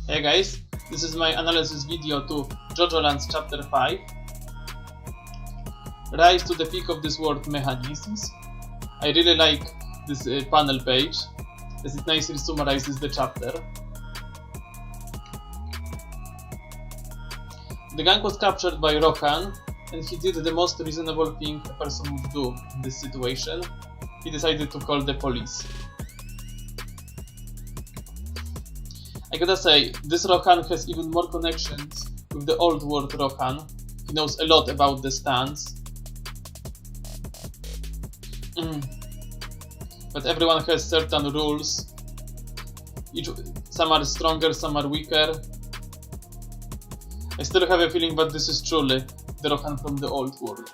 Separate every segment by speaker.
Speaker 1: Hey guys, this is my analysis video to JoJolands chapter 5. Rise to the peak of this world mechanisms. I really like this panel page, as it nicely summarizes the chapter. The gang was captured by Rohan, and he did the most reasonable thing a person would do in this situation. He decided to call the police. I gotta say, this Rohan has even more connections with the old world Rohan. He knows a lot about the stands. But everyone has certain rules. Some are stronger, some are weaker. I still have a feeling that this is truly the Rohan from the old world.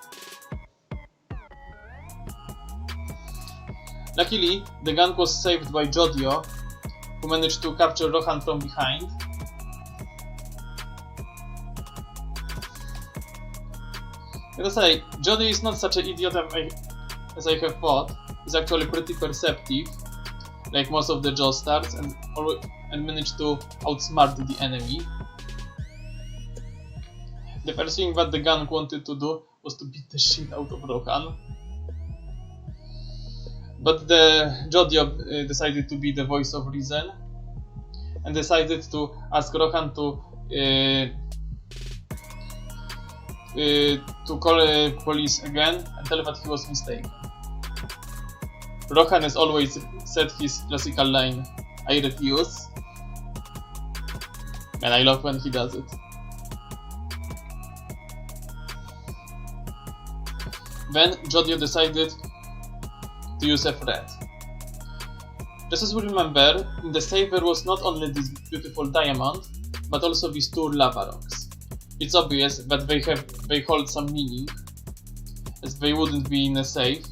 Speaker 1: Luckily, the gang was saved by Jodio, who managed to capture Rohan from behind. I gotta say, Jodio is not such an idiot as I have thought. He's actually pretty perceptive, like most of the Joestars, and managed to outsmart the enemy. The first thing that the gang wanted to do was to beat the shit out of Rohan. But the Jodio decided to be the voice of reason and decided to ask Rohan to call police again and tell that he was mistaken. Rohan has always said his classical line, "I refuse," and I love when he does it. Then Jodio decided to use a threat. Just as we remember, in the safe there was not only this beautiful diamond, but also these two lava rocks. It's obvious that they hold some meaning, as they wouldn't be in a safe.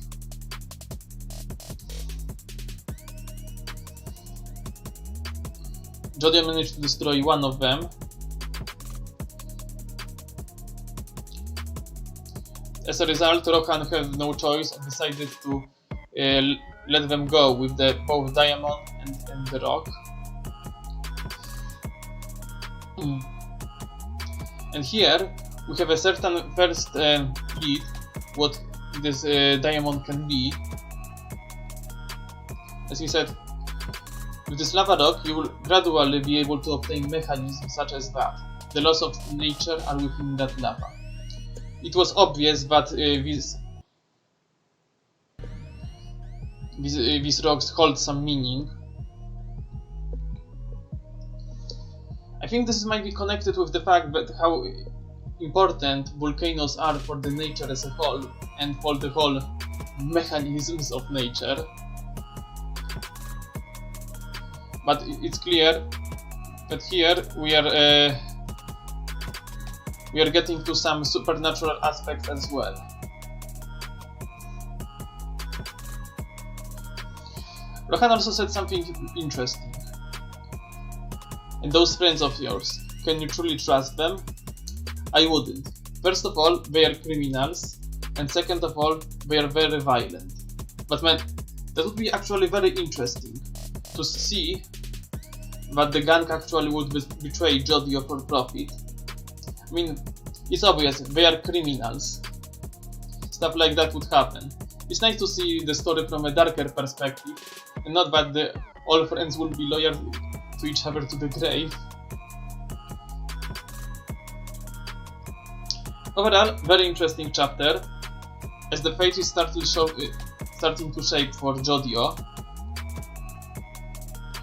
Speaker 1: Jodio managed to destroy one of them. As a result, Rohan had no choice and decided to let them go with both diamond and the rock. And here we have a certain first lead what this diamond can be. As he said, with this lava rock you will gradually be able to obtain mechanisms such as that. The laws of nature are within that lava. It was obvious that these rocks hold some meaning. I think this might be connected with the fact that how important volcanoes are for the nature as a whole and for the whole mechanisms of nature. But it's clear that here we are getting to some supernatural aspects as well. Rohan also said something interesting. And those friends of yours, can you truly trust them? I wouldn't. First of all, they are criminals, and second of all, they are very violent. But man, that would be actually very interesting to see that the gang actually would betray Jodio for profit. I mean, it's obvious, they are criminals. Stuff like that would happen. It's nice to see the story from a darker perspective, and not that all friends will be loyal to each other to the grave. Overall, very interesting chapter, as the fate is starting to shape for Jodio.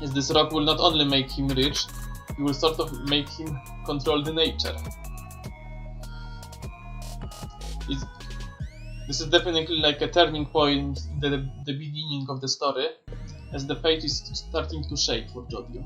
Speaker 1: As this rock will not only make him rich, it will sort of make him control the nature. This is definitely like a turning point in the beginning of the story, as the fate is starting to shape for Jodio.